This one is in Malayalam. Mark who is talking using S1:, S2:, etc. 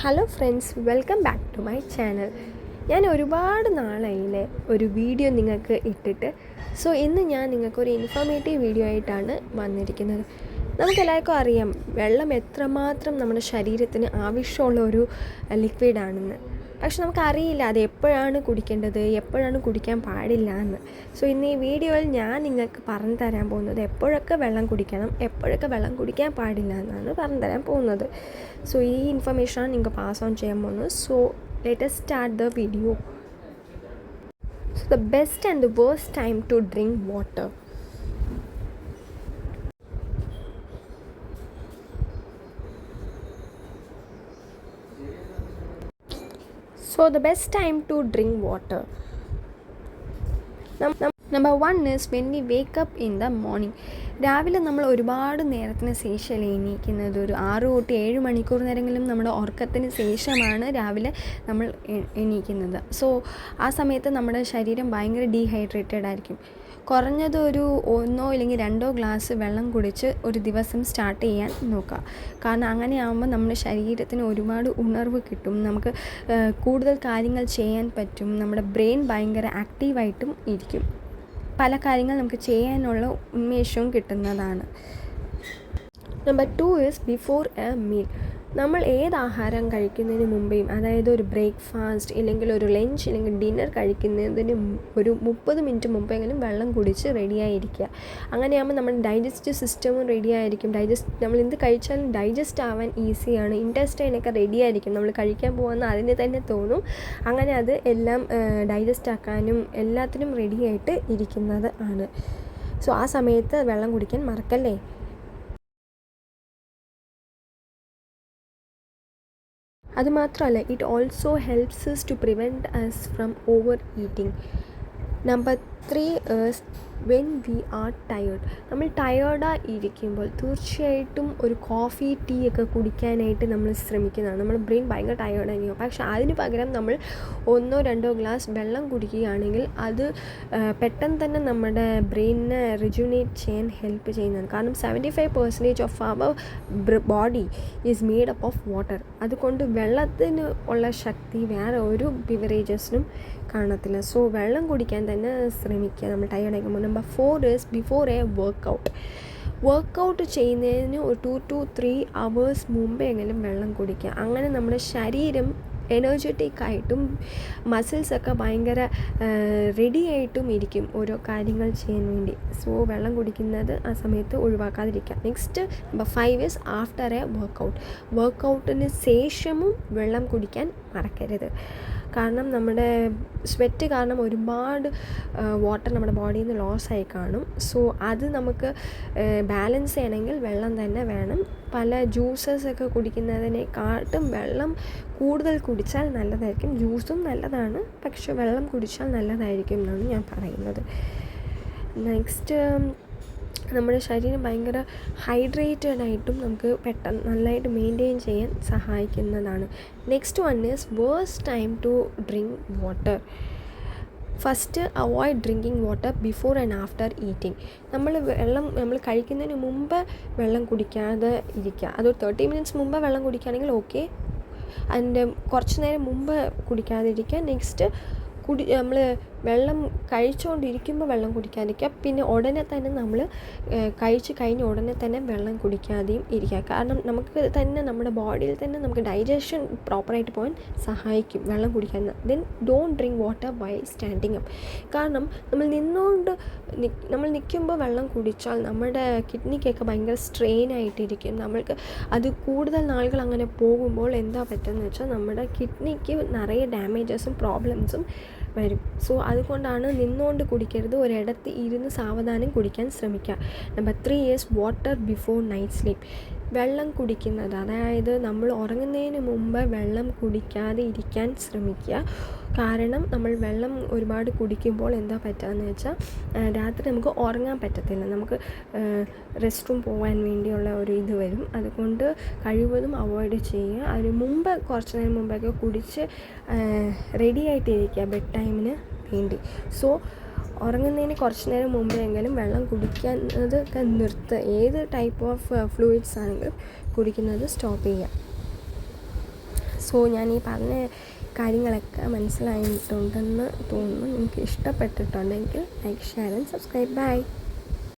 S1: Hello friends, welcome back to my channel. ഞാൻ ഒരുപാട് നാളായില്ലേ ഒരു വീഡിയോ നിങ്ങൾക്ക് ഇട്ടിട്ട്. സോ ഇന്ന് ഞാൻ നിങ്ങൾക്കൊരു ഇൻഫോർമേറ്റീവ് വീഡിയോ ആയിട്ടാണ് വന്നിരിക്കുന്നത്. നമുക്കെല്ലാവർക്കും അറിയാം വെള്ളം എത്രമാത്രം നമ്മുടെ ശരീരത്തിന് ആവശ്യമുള്ള ഒരു ലിക്വിഡാണെന്ന്. പക്ഷെ നമുക്കറിയില്ല അത് എപ്പോഴാണ് കുടിക്കേണ്ടത്, എപ്പോഴാണ് കുടിക്കാൻ പാടില്ല എന്ന്. സോ ഇന്ന് ഈ വീഡിയോയിൽ ഞാൻ നിങ്ങൾക്ക് പറഞ്ഞു തരാൻ പോകുന്നത് എപ്പോഴൊക്കെ വെള്ളം കുടിക്കണം, എപ്പോഴൊക്കെ വെള്ളം കുടിക്കാൻ പാടില്ല എന്നാണ് പറഞ്ഞു തരാൻ പോകുന്നത്. സോ ഈ ഇൻഫർമേഷനാണ് നിങ്ങൾക്ക് പാസ് ഓൺ ചെയ്യാൻ പോകുന്നത്. So let us start the video. So the best and the worst time to drink water. So the best time to drink water. Number one is when we wake up in the morning. രാവിലെ നമ്മൾ ഒരുപാട് നേരത്തിന് ശേഷമല്ലേ എണീക്കുന്നത്. ഒരു 6 തൊട്ട് 7 മണിക്കൂർ നേരമെങ്കിലും നമ്മുടെ ഉറക്കത്തിന് ശേഷമാണ് രാവിലെ നമ്മൾ എണീക്കുന്നത്. സോ ആ സമയത്ത് നമ്മുടെ ശരീരം ഭയങ്കര ഡീഹൈഡ്രേറ്റഡ് ആയിരിക്കും. കുറഞ്ഞത് ഒരു 1 അല്ലെങ്കിൽ 2 ഗ്ലാസ് വെള്ളം കുടിച്ച് ഒരു ദിവസം സ്റ്റാർട്ട് ചെയ്യാൻ നോക്കുക. കാരണം അങ്ങനെയാകുമ്പോൾ നമ്മുടെ ശരീരത്തിന് ഒരുപാട് ഉണർവ് കിട്ടും, നമുക്ക് കൂടുതൽ കാര്യങ്ങൾ ചെയ്യാൻ പറ്റും, നമ്മുടെ ബ്രെയിൻ ഭയങ്കര ആക്റ്റീവായിട്ടും ഇരിക്കും, പല കാര്യങ്ങൾ നമുക്ക് ചെയ്യാനുള്ള ഉന്മേഷവും കിട്ടുന്നതാണ്. Number 2 is before A meal. നമ്മൾ ഏത് ആഹാരം കഴിക്കുന്നതിന് മുമ്പേയും, അതായത് ഒരു ബ്രേക്ക്ഫാസ്റ്റ് ഇല്ലെങ്കിൽ ഒരു ലഞ്ച് ഇല്ലെങ്കിൽ ഡിന്നർ കഴിക്കുന്നതിന് ഒരു 30 മിനിറ്റ് മുമ്പെങ്കിലും വെള്ളം കുടിച്ച് റെഡിയായിരിക്കുക. അങ്ങനെയാകുമ്പോൾ നമ്മുടെ ഡൈജസ്റ്റീവ് സിസ്റ്റമും റെഡിയായിരിക്കും. നമ്മൾ എന്ത് കഴിച്ചാലും ഡൈജസ്റ്റ് ആവാൻ ഈസിയാണ്, ഇൻറ്റസ്റ്റൈനൊക്കെ റെഡിയായിരിക്കും. നമ്മൾ കഴിക്കാൻ പോകുന്ന അതിന് തന്നെ തോന്നും. അങ്ങനെ അത് എല്ലാം ഡൈജസ്റ്റ് ആക്കാനും എല്ലാത്തിനും റെഡിയായിട്ട് ഇരിക്കുന്നത് ആണ്. സോ ആ സമയത്ത് വെള്ളം കുടിക്കാൻ മറക്കല്ലേ. അതുമാത്രമല്ല, it also helps us to prevent us from overeating. Number 3 is when we are tired. നമ്മൾ ടയേർഡായി ഇരിക്കുമ്പോൾ തീർച്ചയായിട്ടും ഒരു കോഫി ടീ ഒക്കെ കുടിക്കാനായിട്ട് നമ്മൾ ശ്രമിക്കുന്നതാണ്. നമ്മുടെ ബ്രെയിൻ ഭയങ്കര ടയേർഡായിരിക്കും. പക്ഷേ അതിന് പകരം നമ്മൾ 1-2 ഗ്ലാസ് വെള്ളം കുടിക്കുകയാണെങ്കിൽ അത് പെട്ടെന്ന് തന്നെ നമ്മുടെ ബ്രെയിനിനെ റിജുനേറ്റ് ചെയ്യാൻ ഹെൽപ്പ് ചെയ്യുന്നതാണ്. കാരണം 75% of our body is made up of water. അതുകൊണ്ട് വെള്ളത്തിന് ഉള്ള ശക്തി വേറെ ഒരു ബിവറേജസിനും കാണത്തില്ല. സോ വെള്ളം കുടിക്കാൻ തന്നെ ശ്രമിക്കുക നമ്മൾ ടയേർഡായിരിക്കുമ്പോൾ. Number 4 is before a workout ചെയ്യുന്നതിന് ഒരു 2 to 3 hours മുമ്പേ എങ്കിലും വെള്ളം കുടിക്കുക. അങ്ങനെ നമ്മുടെ ശരീരം എനർജറ്റിക് ആയിട്ടും മസിൽസൊക്കെ ഭയങ്കര റെഡി ആയിട്ടും ഇരിക്കും ഓരോ കാര്യങ്ങൾ ചെയ്യാൻ വേണ്ടി. സോ വെള്ളം കുടിക്കുന്നത് ആ സമയത്ത് ഒഴിവാക്കാതിരിക്കുക. Next number 5 is after a വർക്കൗട്ടിന് ശേഷവും വെള്ളം കുടിക്കാൻ മറക്കരുത്. കാരണം നമ്മുടെ സ്വെറ്റ് കാരണം ഒരുപാട് വാട്ടർ നമ്മുടെ ബോഡിയിൽ നിന്ന് ലോസായി കാണും. സോ അത് നമുക്ക് ബാലൻസ് ചെയ്യണമെങ്കിൽ വെള്ളം തന്നെ വേണം. പല ജ്യൂസസൊക്കെ കുടിക്കുന്നതിനെക്കാട്ടും വെള്ളം കൂടുതൽ കുടിച്ചാൽ നല്ലതായിരിക്കും. ജ്യൂസും നല്ലതാണ്, പക്ഷെ വെള്ളം കുടിച്ചാൽ നല്ലതായിരിക്കും എന്നാണ് ഞാൻ പറയുന്നത്. നെക്സ്റ്റ്, നമ്മുടെ ശരീരം ഭയങ്കര ഹൈഡ്രേറ്റഡ് ആയിട്ടും നമുക്ക് പെട്ടെന്ന് നല്ലതായിട്ട് മെയിൻറ്റെയിൻ ചെയ്യാൻ സഹായിക്കുന്നതാണ്. Next one is worst time to drink water. First, avoid drinking water before and after eating. നമ്മൾ കഴിക്കുന്നതിന് മുമ്പ് വെള്ളം കുടിക്കാതെ ഇരിക്കുക. അതൊരു 30 minutes മുമ്പ് വെള്ളം കുടിക്കുകയാണെങ്കിൽ ഓക്കെ. അതിൻ്റെ കുറച്ച് നേരം മുമ്പ് കുടിക്കാതിരിക്കുക. നെക്സ്റ്റ്, നമ്മൾ വെള്ളം കഴിച്ചുകൊണ്ടിരിക്കുമ്പോൾ വെള്ളം കുടിക്കാതിരിക്കുക. പിന്നെ ഉടനെ തന്നെ നമ്മൾ കഴിച്ച് കഴിഞ്ഞ് ഉടനെ തന്നെ വെള്ളം കുടിക്കാതെയും ഇരിക്കുക. കാരണം നമുക്ക് തന്നെ നമ്മുടെ ബോഡിയിൽ തന്നെ നമുക്ക് ഡൈജഷൻ പ്രോപ്പറായിട്ട് പോകാൻ സഹായിക്കും വെള്ളം കുടിക്കാൻ. Then don't drink water while standing up. കാരണം നമ്മൾ നിൽക്കുമ്പോൾ വെള്ളം കുടിച്ചാൽ നമ്മുടെ കിഡ്നിക്കൊക്കെ ഭയങ്കര സ്ട്രെയിൻ ആയിട്ടിരിക്കും. നമ്മൾക്ക് അത് കൂടുതൽ നാളുകൾ അങ്ങനെ പോകുമ്പോൾ എന്താ പറ്റുന്നത് വെച്ചാൽ നമ്മുടെ കിഡ്നിക്ക് നിറയെ ഡാമേജസും പ്രോബ്ലംസും വരും. സോ അതുകൊണ്ടാണ് നിന്നുകൊണ്ട് കുടിക്കരുത്, ഒരിടത്ത് ഇരുന്ന് സാവധാനം കുടിക്കാൻ ശ്രമിക്കുക. Number 3 is water before night sleep. വെള്ളം കുടിക്കുന്നത്, അതായത് നമ്മൾ ഉറങ്ങുന്നതിന് മുമ്പ് വെള്ളം കുടിക്കാതെ ഇരിക്കാൻ ശ്രമിക്കുക. കാരണം നമ്മൾ വെള്ളം ഒരുപാട് കുടിക്കുമ്പോൾ എന്താ പറ്റുകയെന്ന് വെച്ചാൽ രാത്രി നമുക്ക് ഉറങ്ങാൻ പറ്റത്തില്ല, നമുക്ക് റെസ്റ്റ് റൂം പോകാൻ വേണ്ടിയുള്ള ഒരു ഇത് വരും. അതുകൊണ്ട് കഴിവതും അവോയ്ഡ് ചെയ്യുക. അതിന് മുമ്പ് കുറച്ച് നേരം മുമ്പൊക്കെ കുടിച്ച് റെഡി ആയിട്ടിരിക്കുക ബെഡ് ടൈമിന് വേണ്ടി. സോ ഉറങ്ങുന്നതിന് കുറച്ച് നേരം മുമ്പെങ്കിലും വെള്ളം കുടിക്കുന്നതൊക്കെ നിർത്തുക. ഏത് ടൈപ്പ് ഓഫ് ഫ്ലൂയിഡ്സ് ആണെങ്കിലും കുടിക്കുന്നത് സ്റ്റോപ്പ് ചെയ്യുക. സോ സോ ഞാൻ ഈ പറഞ്ഞ കാര്യങ്ങളൊക്കെ മനസ്സിലായിട്ടുണ്ടെന്ന് തോന്നുന്നു. നിങ്ങൾക്ക് ഇഷ്ടപ്പെട്ടിട്ടുണ്ടെങ്കിൽ like, share and subscribe. By.